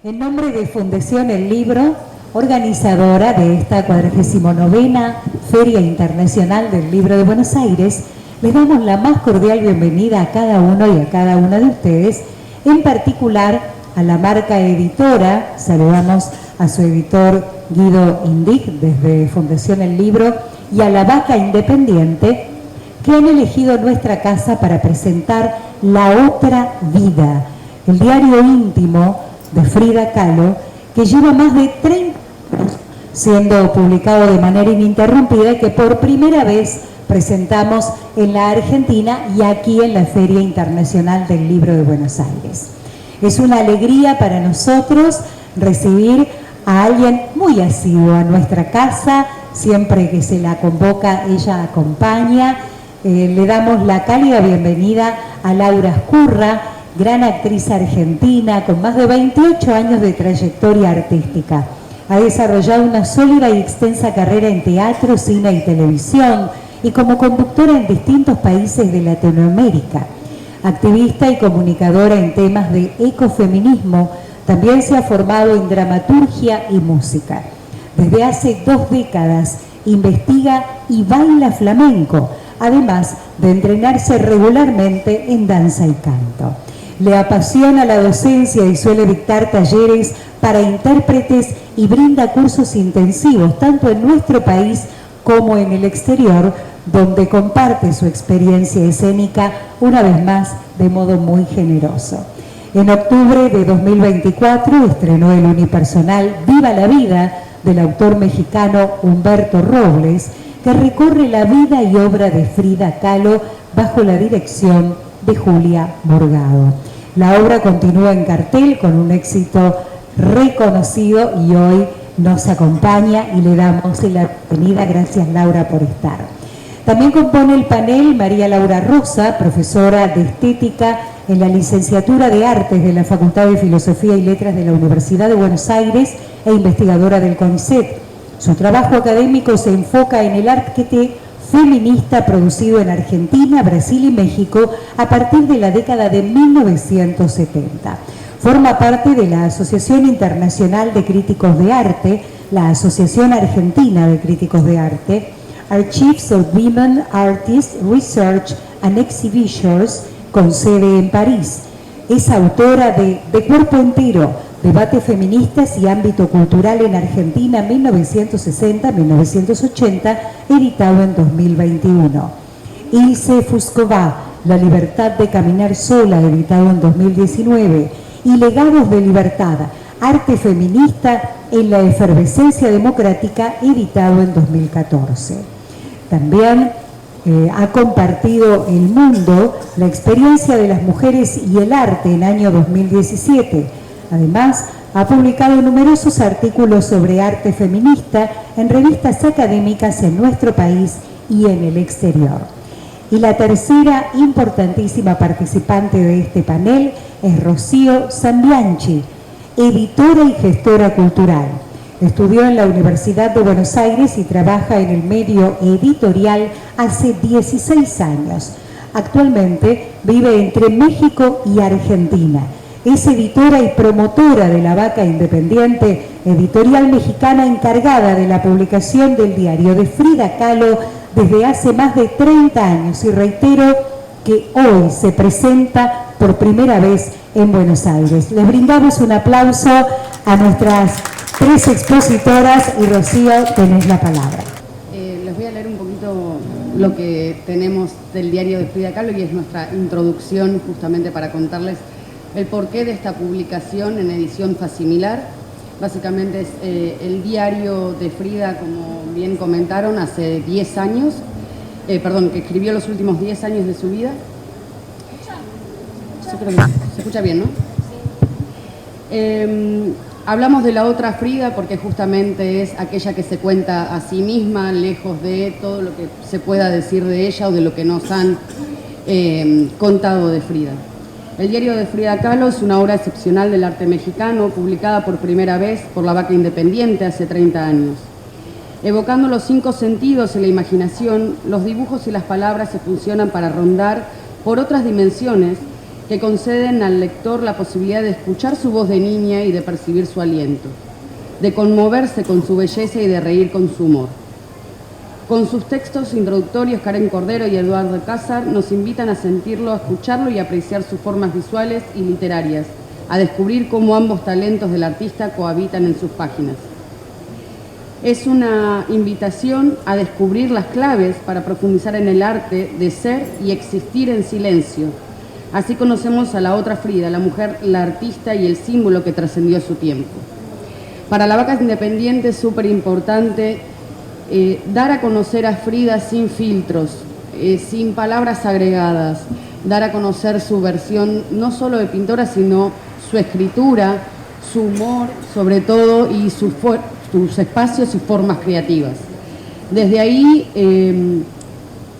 En nombre de Fundación El Libro, organizadora de esta 49ª Feria Internacional del Libro de Buenos Aires, les damos la más cordial bienvenida a cada uno y a cada una de ustedes, en particular a la marca editora. Saludamos a su editor Guido Indig desde Fundación El Libro y a La Vaca Independiente, que han elegido nuestra casa para presentar La Otra Vida, el diario íntimo de Frida Kahlo, que lleva más de 30 años siendo publicado de manera ininterrumpida y que por primera vez presentamos en la Argentina y aquí en la Feria Internacional del Libro de Buenos Aires. Es una alegría para nosotros recibir a alguien muy asiduo a nuestra casa. Siempre que se la convoca, ella acompaña. Le damos la cálida bienvenida a Laura Ascurra, gran actriz argentina con más de 28 años de trayectoria artística. Ha desarrollado una sólida y extensa carrera en teatro, cine y televisión y como conductora en distintos países de Latinoamérica. Activista y comunicadora en temas de ecofeminismo, también se ha formado en dramaturgia y música. Desde hace 2 décadas investiga y baila flamenco, además de entrenarse regularmente en danza y canto. Le apasiona la docencia y suele dictar talleres para intérpretes y brinda cursos intensivos tanto en nuestro país como en el exterior, donde comparte su experiencia escénica una vez más de modo muy generoso. En octubre de 2024 estrenó el unipersonal Viva la Vida del autor mexicano Humberto Robles, que recorre la vida y obra de Frida Kahlo bajo la dirección de Julia Morgado. La obra continúa en cartel con un éxito reconocido y hoy nos acompaña y le damos la bienvenida. Gracias, Laura, por estar. También compone el panel María Laura Rosa, profesora de Estética en la Licenciatura de Artes de la Facultad de Filosofía y Letras de la Universidad de Buenos Aires e investigadora del CONICET. Su trabajo académico se enfoca en el arte feminista producido en Argentina, Brasil y México a partir de la década de 1970. Forma parte de la Asociación Internacional de Críticos de Arte, la Asociación Argentina de Críticos de Arte, Archives of Women Artists Research and Exhibitions, con sede en París. Es autora de Cuerpo Entero, Debates feministas y ámbito cultural en Argentina 1960-1980, editado en 2021. Ilse Fuscová, La libertad de caminar sola, editado en 2019. Y Legados de libertad, arte feminista en la efervescencia democrática, editado en 2014. También ha compartido El Mundo, la experiencia de las mujeres y el arte en año 2017. Además, ha publicado numerosos artículos sobre arte feminista en revistas académicas en nuestro país y en el exterior. Y la tercera importantísima participante de este panel es Rocío Sambianchi, editora y gestora cultural. Estudió en la Universidad de Buenos Aires y trabaja en el medio editorial hace 16 años. Actualmente vive entre México y Argentina. Es editora y promotora de La Vaca Independiente, editorial mexicana encargada de la publicación del diario de Frida Kahlo desde hace más de 30 años. Y reitero que hoy se presenta por primera vez en Buenos Aires. Les brindamos un aplauso a nuestras 3 expositoras y Rocío, tenés la palabra. Les voy a leer un poquito lo que tenemos del diario de Frida Kahlo y es nuestra introducción justamente para contarles el porqué de esta publicación en edición facsimilar. Básicamente es el diario de Frida, como bien comentaron, hace 10 años, que escribió los últimos 10 años de su vida. Yo creo que se escucha bien, ¿no? Sí. Hablamos de la otra Frida porque justamente es aquella que se cuenta a sí misma, lejos de todo lo que se pueda decir de ella o de lo que nos han contado de Frida. El diario de Frida Kahlo es una obra excepcional del arte mexicano, publicada por primera vez por La Vaca Independiente hace 30 años. Evocando los 5 sentidos y la imaginación, los dibujos y las palabras se funcionan para rondar por otras dimensiones que conceden al lector la posibilidad de escuchar su voz de niña y de percibir su aliento, de conmoverse con su belleza y de reír con su humor. Con sus textos introductorios, Karen Cordero y Eduardo Cázar nos invitan a sentirlo, a escucharlo y a apreciar sus formas visuales y literarias, a descubrir cómo ambos talentos del artista cohabitan en sus páginas. Es una invitación a descubrir las claves para profundizar en el arte de ser y existir en silencio. Así conocemos a la otra Frida, la mujer, la artista y el símbolo que trascendió su tiempo. Para la Vaca Independiente es súper importante dar a conocer a Frida sin filtros, sin palabras agregadas, dar a conocer su versión no solo de pintora, sino su escritura, su humor, sobre todo, y sus espacios y formas creativas. Desde ahí,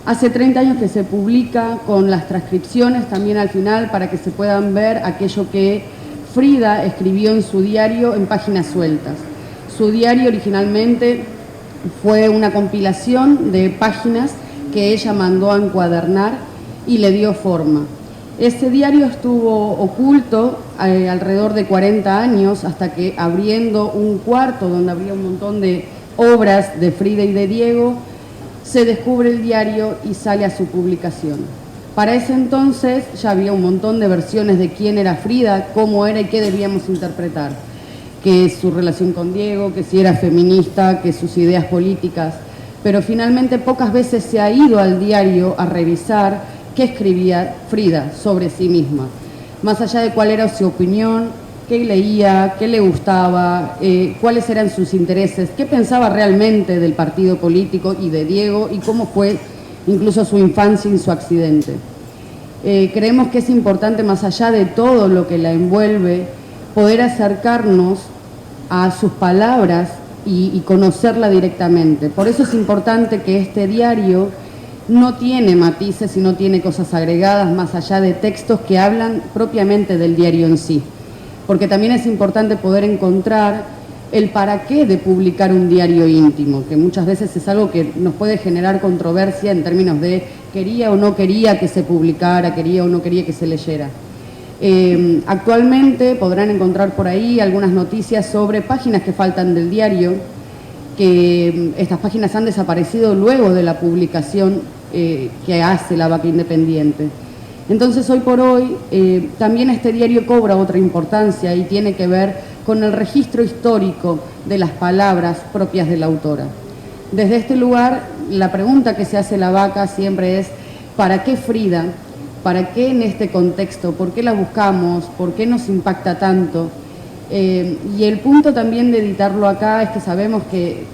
hace 30 años que se publica con las transcripciones también al final para que se puedan ver aquello que Frida escribió en su diario en páginas sueltas. Su diario originalmente fue una compilación de páginas que ella mandó a encuadernar y le dio forma. Ese diario estuvo oculto alrededor de 40 años hasta que, abriendo un cuarto donde había un montón de obras de Frida y de Diego, se descubre el diario y sale a su publicación. Para ese entonces ya había un montón de versiones de quién era Frida, cómo era y qué debíamos interpretar. Que su relación con Diego, que si era feminista, que sus ideas políticas, pero finalmente pocas veces se ha ido al diario a revisar qué escribía Frida sobre sí misma, más allá de cuál era su opinión, qué leía, qué le gustaba, cuáles eran sus intereses, qué pensaba realmente del partido político y de Diego y cómo fue incluso su infancia y su accidente. Creemos que es importante, más allá de todo lo que la envuelve, poder acercarnos a sus palabras y conocerla directamente. Por eso es importante que este diario no tiene matices y no tiene cosas agregadas más allá de textos que hablan propiamente del diario en sí. Porque también es importante poder encontrar el para qué de publicar un diario íntimo, que muchas veces es algo que nos puede generar controversia en términos de quería o no quería que se publicara, quería o no quería que se leyera. Actualmente podrán encontrar por ahí algunas noticias sobre páginas que faltan del diario, que estas páginas han desaparecido luego de la publicación que hace la Vaca Independiente. Entonces, hoy por hoy, también este diario cobra otra importancia y tiene que ver con el registro histórico de las palabras propias de la autora. Desde este lugar, la pregunta que se hace la Vaca siempre es: ¿para qué Frida? ¿Para qué en este contexto? ¿Por qué la buscamos? ¿Por qué nos impacta tanto? Y el punto también de editarlo acá es que sabemos que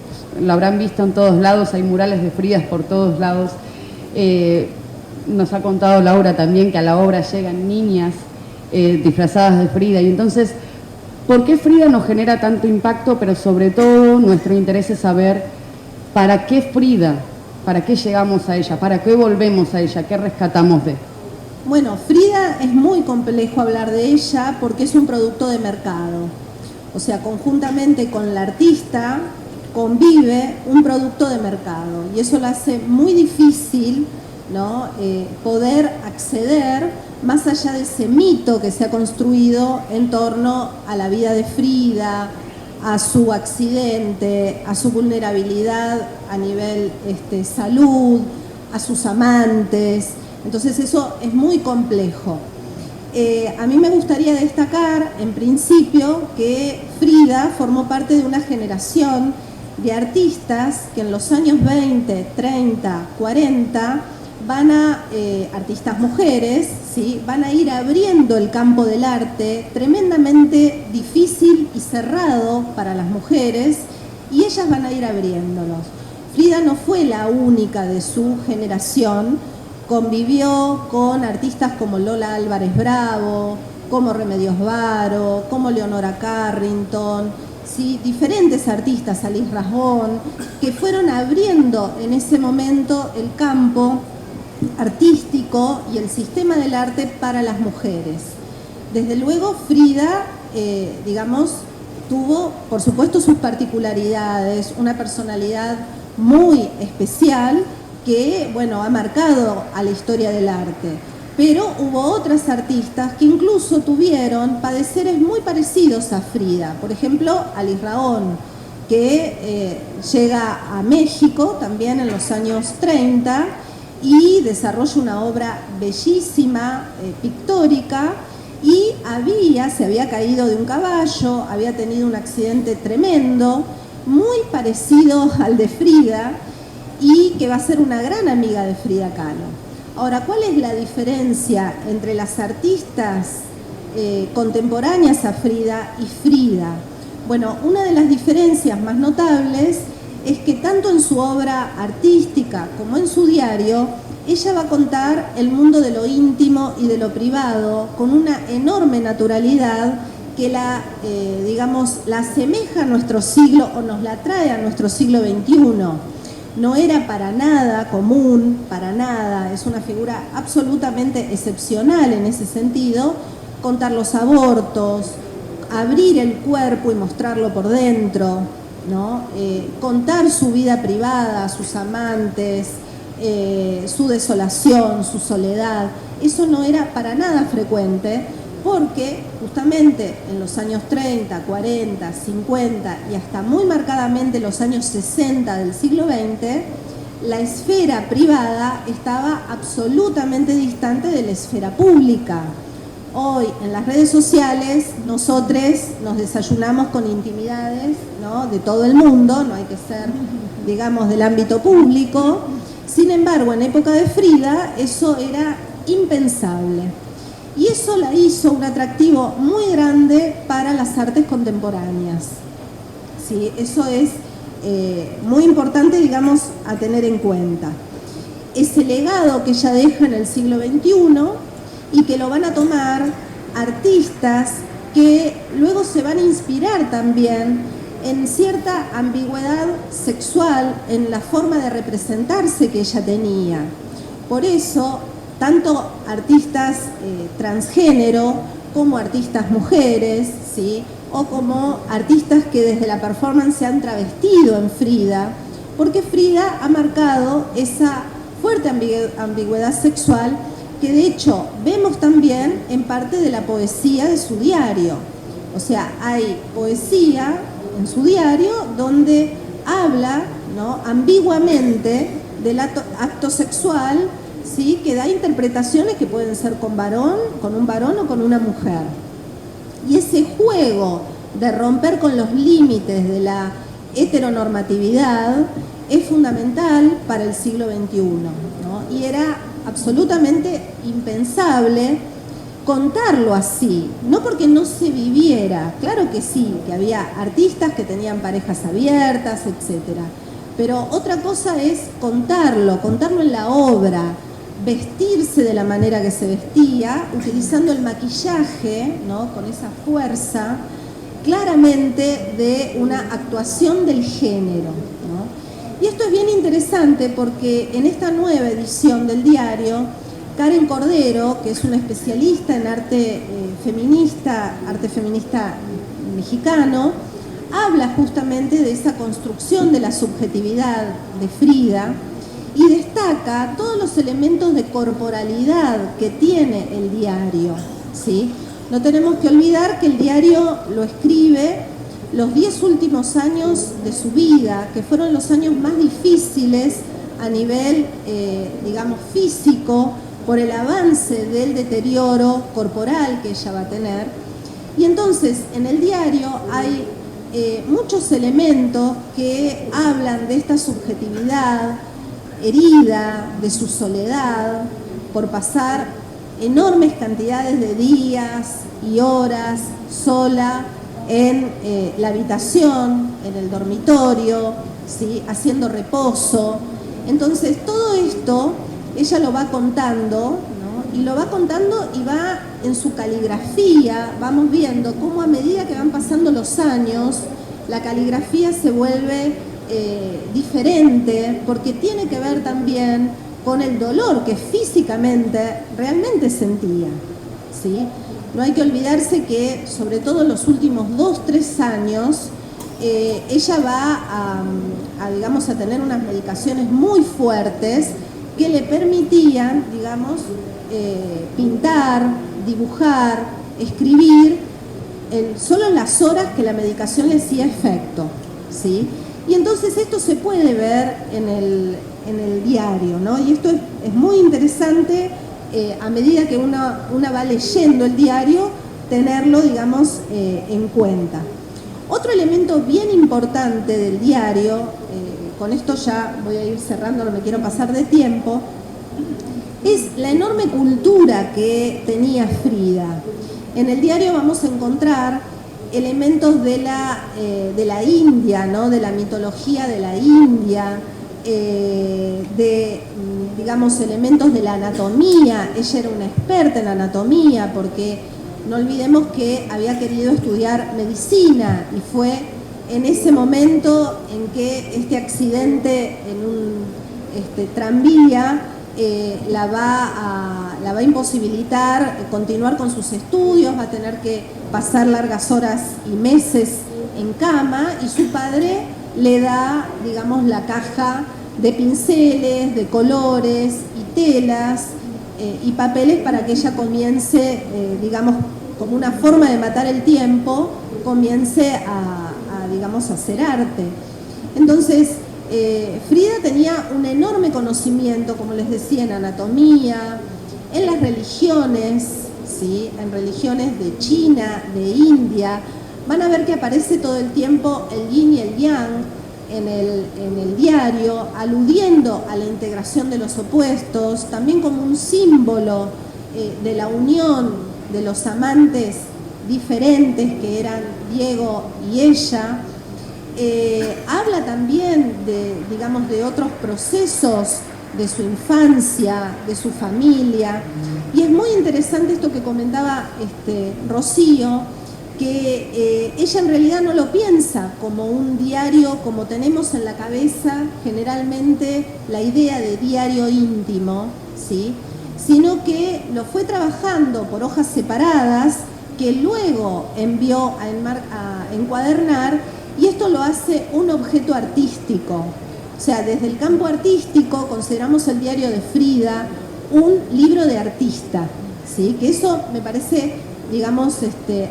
lo habrán visto en todos lados, hay murales de Fridas por todos lados. Nos ha contado Laura también que a la obra llegan niñas disfrazadas de Frida. Y entonces, ¿por qué Frida nos genera tanto impacto? Pero sobre todo nuestro interés es saber para qué Frida, para qué llegamos a ella, para qué volvemos a ella, qué rescatamos de. Bueno, Frida es muy complejo hablar de ella porque es un producto de mercado. O sea, conjuntamente con la artista convive un producto de mercado y eso lo hace muy difícil, ¿no? Poder acceder más allá de ese mito que se ha construido en torno a la vida de Frida, a su accidente, a su vulnerabilidad a nivel salud, a sus amantes. Entonces eso es muy complejo. A mí me gustaría destacar, en principio, que Frida formó parte de una generación de artistas que en los años 20, 30, 40 artistas mujeres, ¿sí? Van a ir abriendo el campo del arte tremendamente difícil y cerrado para las mujeres y ellas van a ir abriéndolos. Frida no fue la única de su generación. Convivió con artistas como Lola Álvarez Bravo, como Remedios Varo, como Leonora Carrington, ¿sí? Diferentes artistas, Alice Rasgón, que fueron abriendo en ese momento el campo artístico y el sistema del arte para las mujeres. Desde luego Frida, tuvo por supuesto sus particularidades, una personalidad muy especial que, bueno, ha marcado a la historia del arte. Pero hubo otras artistas que incluso tuvieron padeceres muy parecidos a Frida. Por ejemplo, Alice Rahón, que llega a México también en los años 30 y desarrolla una obra bellísima, pictórica, y se había caído de un caballo, había tenido un accidente tremendo, muy parecido al de Frida, y que va a ser una gran amiga de Frida Kahlo. Ahora, ¿cuál es la diferencia entre las artistas contemporáneas a Frida y Frida? Bueno, una de las diferencias más notables es que tanto en su obra artística como en su diario, ella va a contar el mundo de lo íntimo y de lo privado con una enorme naturalidad que la asemeja a nuestro siglo o nos la trae a nuestro siglo XXI. No era para nada común, para nada, es una figura absolutamente excepcional en ese sentido, contar los abortos, abrir el cuerpo y mostrarlo por dentro, ¿no? Contar su vida privada, sus amantes, su desolación, su soledad. Eso no era para nada frecuente, porque justamente en los años 30, 40, 50 y hasta muy marcadamente los años 60 del siglo XX, la esfera privada estaba absolutamente distante de la esfera pública. Hoy en las redes sociales nosotros nos desayunamos con intimidades, ¿no?, de todo el mundo, no hay que ser, digamos, del ámbito público. Sin embargo, en época de Frida eso era impensable. Y eso la hizo un atractivo muy grande para las artes contemporáneas. ¿Sí? Eso es muy importante, digamos, a tener en cuenta. Ese legado que ella deja en el siglo XXI y que lo van a tomar artistas que luego se van a inspirar también en cierta ambigüedad sexual en la forma de representarse que ella tenía. Por eso, tanto artistas transgénero como artistas mujeres, ¿sí?, o como artistas que desde la performance se han travestido en Frida, porque Frida ha marcado esa fuerte ambigüedad sexual que de hecho vemos también en parte de la poesía de su diario. O sea, hay poesía en su diario donde habla, ¿no?, ambiguamente del acto sexual, ¿sí?, que da interpretaciones que pueden ser con un varón o con una mujer. Y ese juego de romper con los límites de la heteronormatividad es fundamental para el siglo XXI, ¿no? Y era absolutamente impensable contarlo así, no porque no se viviera, claro que sí, que había artistas que tenían parejas abiertas, etcétera, pero otra cosa es contarlo en la obra, vestirse de la manera que se vestía, utilizando el maquillaje, ¿no?, con esa fuerza claramente de una actuación del género, ¿no? Y esto es bien interesante porque en esta nueva edición del diario, Karen Cordero, que es una especialista en arte feminista mexicano, habla justamente de esa construcción de la subjetividad de Frida y destaca todos los elementos de corporalidad que tiene el diario, ¿sí? No tenemos que olvidar que el diario lo escribe los 10 últimos años de su vida, que fueron los años más difíciles a nivel, digamos, físico, por el avance del deterioro corporal que ella va a tener. Y entonces, en el diario hay muchos elementos que hablan de esta subjetividad herida, de su soledad, por pasar enormes cantidades de días y horas sola en la habitación, en el dormitorio, ¿sí?, haciendo reposo. Entonces, todo esto ella lo va contando, ¿no?, y lo va contando y va en su caligrafía, vamos viendo cómo a medida que van pasando los años, la caligrafía se vuelve diferente, porque tiene que ver también con el dolor que físicamente realmente sentía, ¿sí? No hay que olvidarse que, sobre todo en los últimos 2-3 años, ella va digamos, a tener unas medicaciones muy fuertes que le permitían, digamos, pintar, dibujar, escribir, solo en las horas que la medicación le hacía efecto, ¿sí? Y entonces esto se puede ver en el diario, ¿no? Y esto es muy interesante a medida que una va leyendo el diario, tenerlo, digamos, en cuenta. Otro elemento bien importante del diario, con esto ya voy a ir cerrando, no me quiero pasar de tiempo, es la enorme cultura que tenía Frida. En el diario vamos a encontrar elementos de la India, ¿no? De la mitología de la India, digamos, elementos de la anatomía. Ella era una experta en anatomía porque no olvidemos que había querido estudiar medicina y fue en ese momento en que este accidente en un tranvía la va a imposibilitar continuar con sus estudios, va a tener que pasar largas horas y meses en cama, y su padre le da, digamos, la caja de pinceles, de colores y telas y papeles para que ella comience, digamos, como una forma de matar el tiempo, comience digamos, a hacer arte. Entonces, Frida tenía un enorme conocimiento, como les decía, en anatomía, en las religiones, ¿sí? En religiones de China, de India. Van a ver que aparece todo el tiempo el yin y el yang en el diario, aludiendo a la integración de los opuestos, también como un símbolo de la unión de los amantes diferentes que eran Diego y ella. Habla también digamos, de otros procesos de su infancia, de su familia, y es muy interesante esto que comentaba Rocío, que ella en realidad no lo piensa como un diario como tenemos en la cabeza generalmente la idea de diario íntimo, ¿sí? Sino que lo fue trabajando por hojas separadas que luego envió a encuadernar, y esto lo hace un objeto artístico. O sea, desde el campo artístico consideramos el diario de Frida un libro de artista, ¿sí? Que eso me parece, digamos,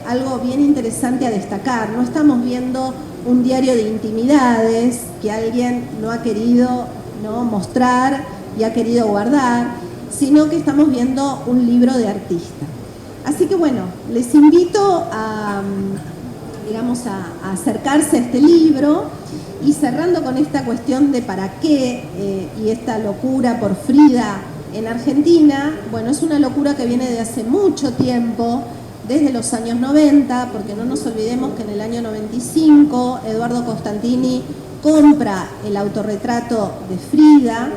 algo bien interesante a destacar. No estamos viendo un diario de intimidades que alguien no ha querido, ¿no?, mostrar y ha querido guardar, sino que estamos viendo un libro de artista. Así que bueno, les invito digamos, a acercarse a este libro, y cerrando con esta cuestión de para qué y esta locura por Frida en Argentina. Bueno, es una locura que viene de hace mucho tiempo, desde los años 90, porque no nos olvidemos que en el año 95 Eduardo Costantini compra el autorretrato de Frida,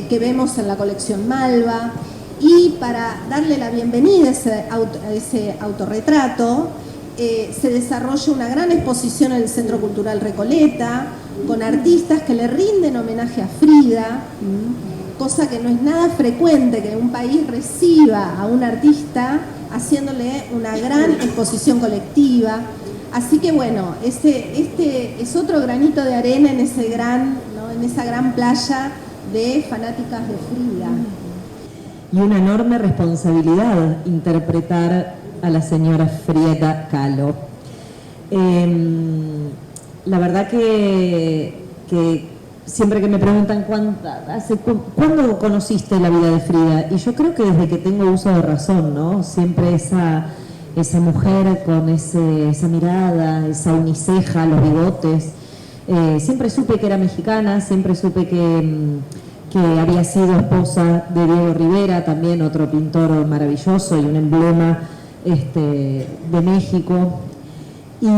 que vemos en la colección Malva, y para darle la bienvenida a ese autorretrato, se desarrolla una gran exposición en el Centro Cultural Recoleta, con artistas que le rinden homenaje a Frida, cosa que no es nada frecuente que un país reciba a un artista haciéndole una gran exposición colectiva. Así que bueno, este es otro granito de arena en esa gran playa de fanáticas de Frida. Y una enorme responsabilidad interpretar a la señora Frida Kahlo. La verdad que siempre que me preguntan ¿cuándo conociste la vida de Frida? Y yo creo que desde que tengo uso de razón, ¿no? Siempre esa mujer con esa mirada, esa uniceja, los bigotes. Siempre supe que era mexicana, siempre supe que había sido esposa de Diego Rivera, también otro pintor maravilloso y un emblema de México. Y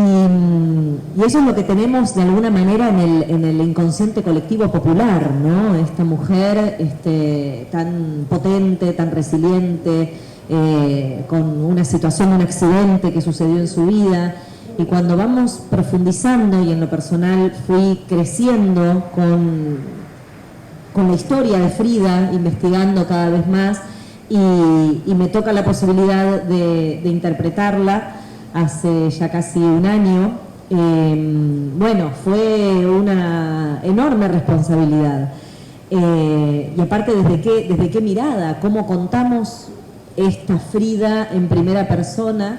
eso es lo que tenemos de alguna manera en el inconsciente colectivo popular, ¿no? Esta mujer tan potente, tan resiliente, con una situación, un accidente que sucedió en su vida. Y cuando vamos profundizando, y en lo personal fui creciendo con la historia de Frida, investigando cada vez más, y me toca la posibilidad de interpretarla hace ya casi un año. Bueno, fue una enorme responsabilidad. Y aparte, ¿desde qué mirada? ¿Cómo contamos esta Frida en primera persona?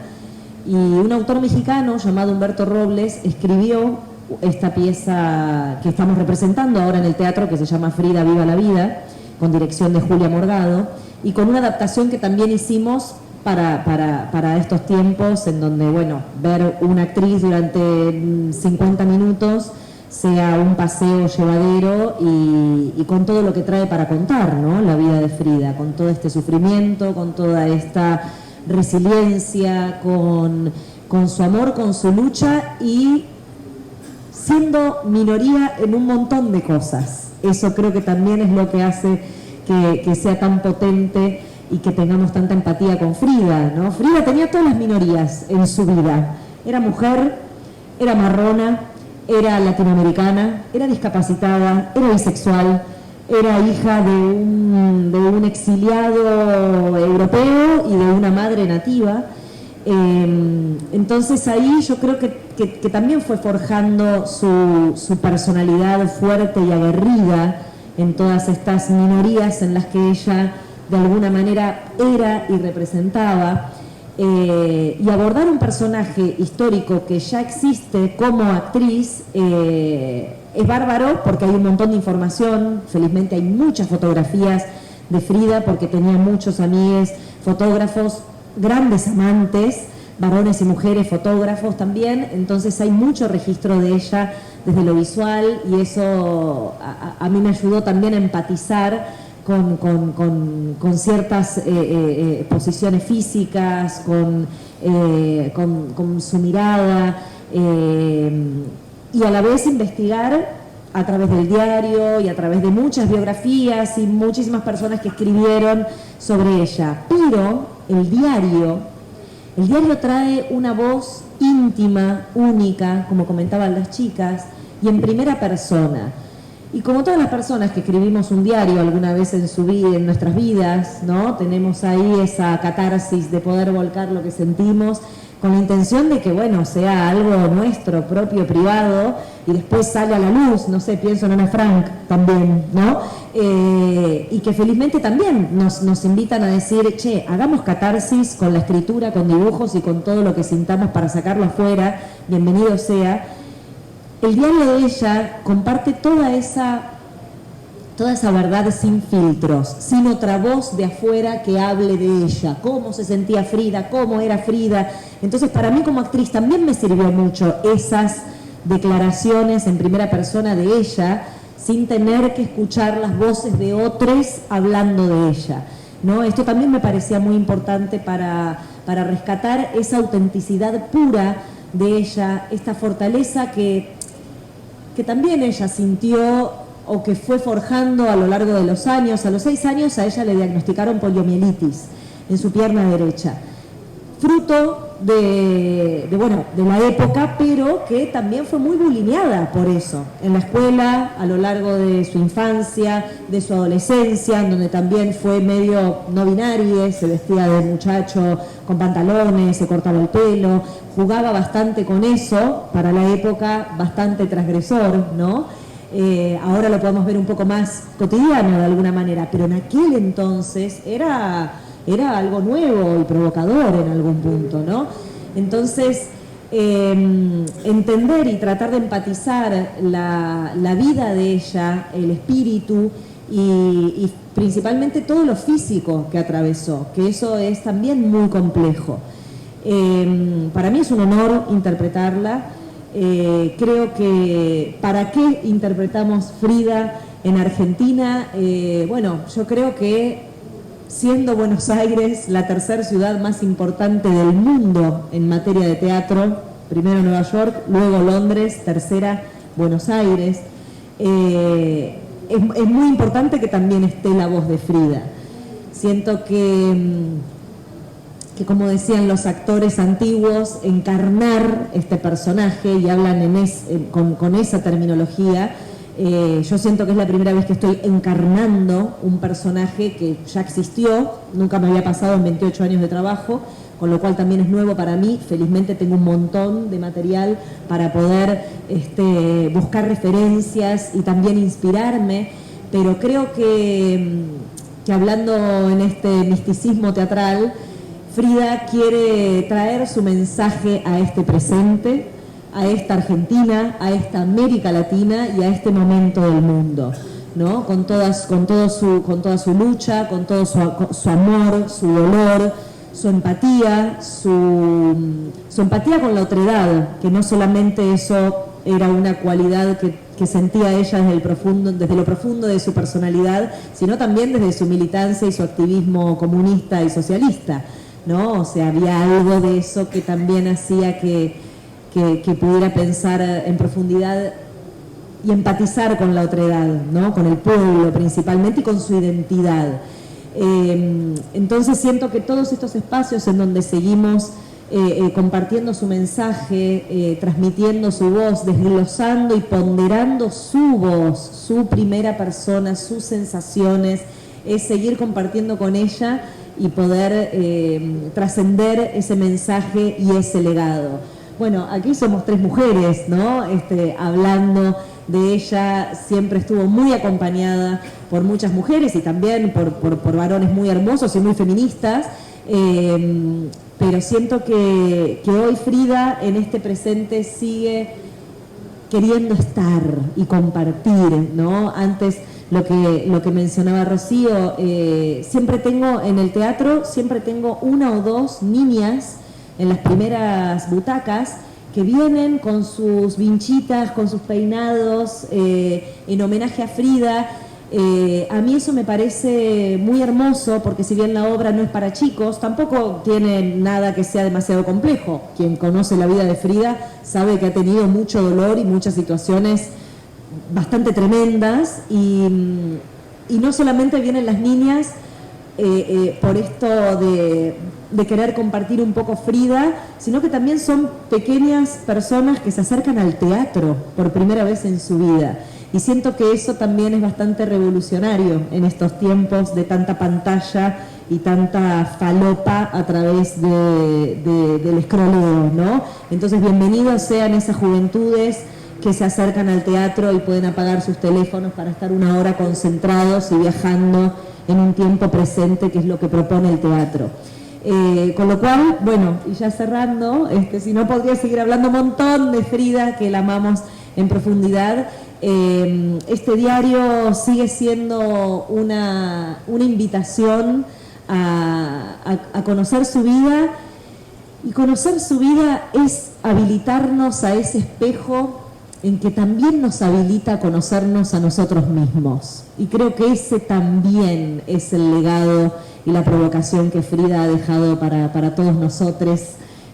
Y un autor mexicano llamado Humberto Robles escribió esta pieza que estamos representando ahora en el teatro, que se llama Frida, viva la vida, con dirección de Julia Morgado, y con una adaptación que también hicimos para estos tiempos, en donde, bueno, ver una actriz durante 50 minutos sea un paseo llevadero y con todo lo que trae para contar, ¿no? La vida de Frida, con todo este sufrimiento, con toda esta resiliencia, con su amor, con su lucha y siendo minoría en un montón de cosas. Eso creo que también es lo que hace que sea tan potente y que tengamos tanta empatía con Frida, ¿no? Frida tenía todas las minorías en su vida. Era mujer, era marrona, era latinoamericana, era discapacitada, era bisexual, era hija de un exiliado europeo y de una madre nativa. Entonces ahí yo creo que también fue forjando su personalidad fuerte y aguerrida en todas estas minorías en las que ella de alguna manera era y representaba. Y abordar un personaje histórico que ya existe como actriz es bárbaro, porque hay un montón de información. Felizmente hay muchas fotografías de Frida, porque tenía muchos amigos fotógrafos, grandes amantes, varones y mujeres fotógrafos también. Entonces hay mucho registro de ella desde lo visual, y eso a mí me ayudó también a empatizar con ciertas posiciones físicas, con su mirada, y a la vez investigar a través del diario y a través de muchas biografías y muchísimas personas que escribieron sobre ella. Pero el diario trae una voz íntima, única, como comentaban las chicas, y en primera persona. Y como todas las personas que escribimos un diario alguna vez en su vida, en nuestras vidas, ¿no? Tenemos ahí esa catarsis de poder volcar lo que sentimos, con la intención de que, bueno, sea algo nuestro, propio, privado, y después sale a la luz. No sé, pienso en Ana Frank también, ¿no? Y que felizmente también nos invitan a decir, che, hagamos catarsis con la escritura, con dibujos y con todo lo que sintamos para sacarlo afuera, bienvenido sea. El diario de ella comparte toda esa verdad sin filtros, sin otra voz de afuera que hable de ella, cómo se sentía Frida, cómo era Frida. Entonces, para mí como actriz también me sirvió mucho esas declaraciones en primera persona de ella, sin tener que escuchar las voces de otros hablando de ella, ¿no? Esto también me parecía muy importante para rescatar esa autenticidad pura de ella, esta fortaleza que también ella sintió o que fue forjando a lo largo de los años. A los 6 años a ella le diagnosticaron poliomielitis en su pierna derecha, fruto de la época, pero que también fue muy bulineada por eso, en la escuela, a lo largo de su infancia, de su adolescencia, en donde también fue medio no binaria, se vestía de muchacho con pantalones, se cortaba el pelo, jugaba bastante con eso, para la época bastante transgresor, ¿no? Ahora lo podemos ver un poco más cotidiano de alguna manera, pero en aquel entonces era algo nuevo y provocador en algún punto, ¿no? Entonces, entender y tratar de empatizar la vida de ella, el espíritu y principalmente todo lo físico que atravesó, que eso es también muy complejo. Para mí es un honor interpretarla. Creo que ¿para qué interpretamos Frida en Argentina? Yo creo que siendo Buenos Aires la tercera ciudad más importante del mundo en materia de teatro, primero Nueva York, luego Londres, tercera Buenos Aires, es muy importante que también esté la voz de Frida. Siento que como decían los actores antiguos, encarnar este personaje, y hablan con esa terminología. Yo siento que es la primera vez que estoy encarnando un personaje que ya existió, nunca me había pasado en 28 años de trabajo, con lo cual también es nuevo para mí. Felizmente tengo un montón de material para poder buscar referencias y también inspirarme, pero creo que hablando en este misticismo teatral, Frida quiere traer su mensaje a este presente, a esta Argentina, a esta América Latina y a este momento del mundo, ¿no? Con toda su lucha, con todo su amor, su dolor, su empatía, su empatía con la otredad, que no solamente eso era una cualidad que sentía ella desde lo profundo de su personalidad, sino también desde su militancia y su activismo comunista y socialista, ¿no? O sea, había algo de eso que también hacía que pudiera pensar en profundidad y empatizar con la otredad, ¿no? Con el pueblo principalmente y con su identidad. Entonces siento que todos estos espacios en donde seguimos compartiendo su mensaje, transmitiendo su voz, desglosando y ponderando su voz, su primera persona, sus sensaciones, es seguir compartiendo con ella y poder trascender ese mensaje y ese legado. Bueno, aquí somos 3 mujeres, ¿no? Hablando de ella, siempre estuvo muy acompañada por muchas mujeres y también por varones muy hermosos y muy feministas, pero siento que hoy Frida en este presente sigue queriendo estar y compartir, ¿no? Antes lo que mencionaba Rocío, siempre tengo en el teatro, siempre tengo 1 o 2 niñas en las primeras butacas que vienen con sus vinchitas, con sus peinados, en homenaje a Frida. A mí eso me parece muy hermoso, porque si bien la obra no es para chicos, tampoco tiene nada que sea demasiado complejo. Quien conoce la vida de Frida sabe que ha tenido mucho dolor y muchas situaciones bastante tremendas, y no solamente vienen las niñas por esto de querer compartir un poco Frida, sino que también son pequeñas personas que se acercan al teatro por primera vez en su vida. Y siento que eso también es bastante revolucionario en estos tiempos de tanta pantalla y tanta falopa a través del escroleo, ¿no? Entonces, bienvenidos sean esas juventudes que se acercan al teatro y pueden apagar sus teléfonos para estar 1 hora concentrados y viajando en un tiempo presente, que es lo que propone el teatro. Con lo cual, bueno, y ya cerrando, si no podría seguir hablando un montón de Frida, que la amamos en profundidad. Este diario sigue siendo una invitación a conocer su vida, y conocer su vida es habilitarnos a ese espejo en que también nos habilita a conocernos a nosotros mismos. Y creo que ese también es el legado y la provocación que Frida ha dejado para todos nosotros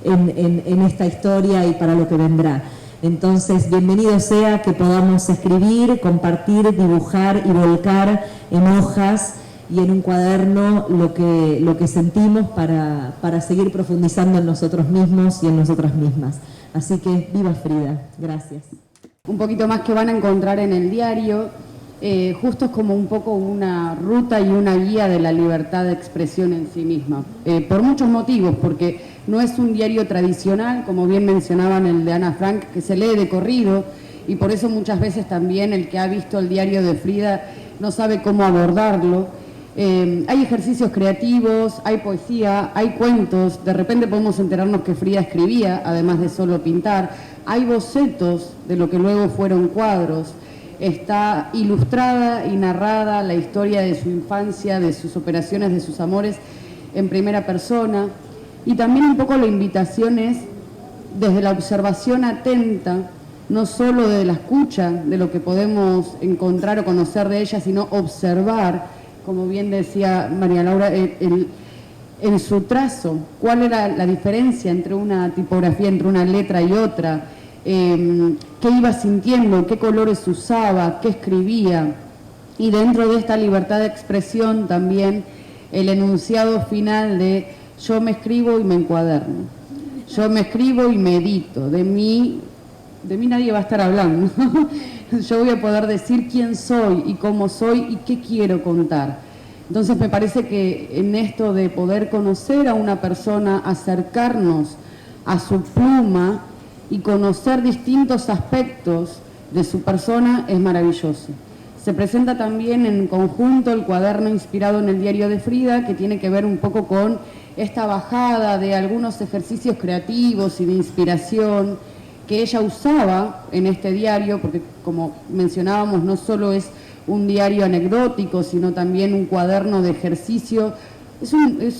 en esta historia y para lo que vendrá. Entonces, bienvenido sea que podamos escribir, compartir, dibujar y volcar en hojas y en un cuaderno lo que sentimos para seguir profundizando en nosotros mismos y en nosotras mismas. Así que, viva Frida. Gracias. Un poquito más que van a encontrar en el diario, justo es como un poco una ruta y una guía de la libertad de expresión en sí misma, por muchos motivos, porque no es un diario tradicional, como bien mencionaban el de Ana Frank, que se lee de corrido, y por eso muchas veces también el que ha visto el diario de Frida no sabe cómo abordarlo. Hay ejercicios creativos, hay poesía, hay cuentos, de repente podemos enterarnos que Frida escribía, además de solo pintar, hay bocetos de lo que luego fueron cuadros, está ilustrada y narrada la historia de su infancia, de sus operaciones, de sus amores en primera persona, y también un poco la invitación es desde la observación atenta, no solo de la escucha de lo que podemos encontrar o conocer de ella, sino observar, como bien decía María Laura, en su trazo, cuál era la diferencia entre una tipografía, entre una letra y otra, qué iba sintiendo, qué colores usaba, qué escribía. Y dentro de esta libertad de expresión también el enunciado final de yo me escribo y me encuaderno, yo me escribo y medito, de mí nadie va a estar hablando. Yo voy a poder decir quién soy y cómo soy y qué quiero contar. Entonces me parece que en esto de poder conocer a una persona, acercarnos a su pluma y conocer distintos aspectos de su persona es maravilloso. Se presenta también en conjunto el cuaderno inspirado en el diario de Frida, que tiene que ver un poco con esta bajada de algunos ejercicios creativos y de inspiración que ella usaba en este diario, porque como mencionábamos, no solo es un diario anecdótico, sino también un cuaderno de ejercicio. Es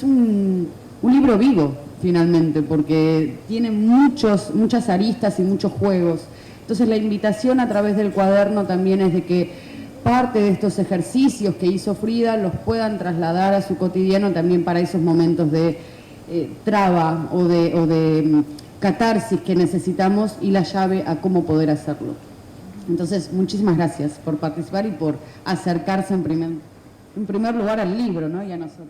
un libro vivo, finalmente, porque tiene muchas aristas y muchos juegos. Entonces la invitación a través del cuaderno también es de que parte de estos ejercicios que hizo Frida los puedan trasladar a su cotidiano también para esos momentos de traba o de catarsis que necesitamos, y la llave a cómo poder hacerlo. Entonces, muchísimas gracias por participar y por acercarse en primer lugar al libro, ¿no? Y a nosotros.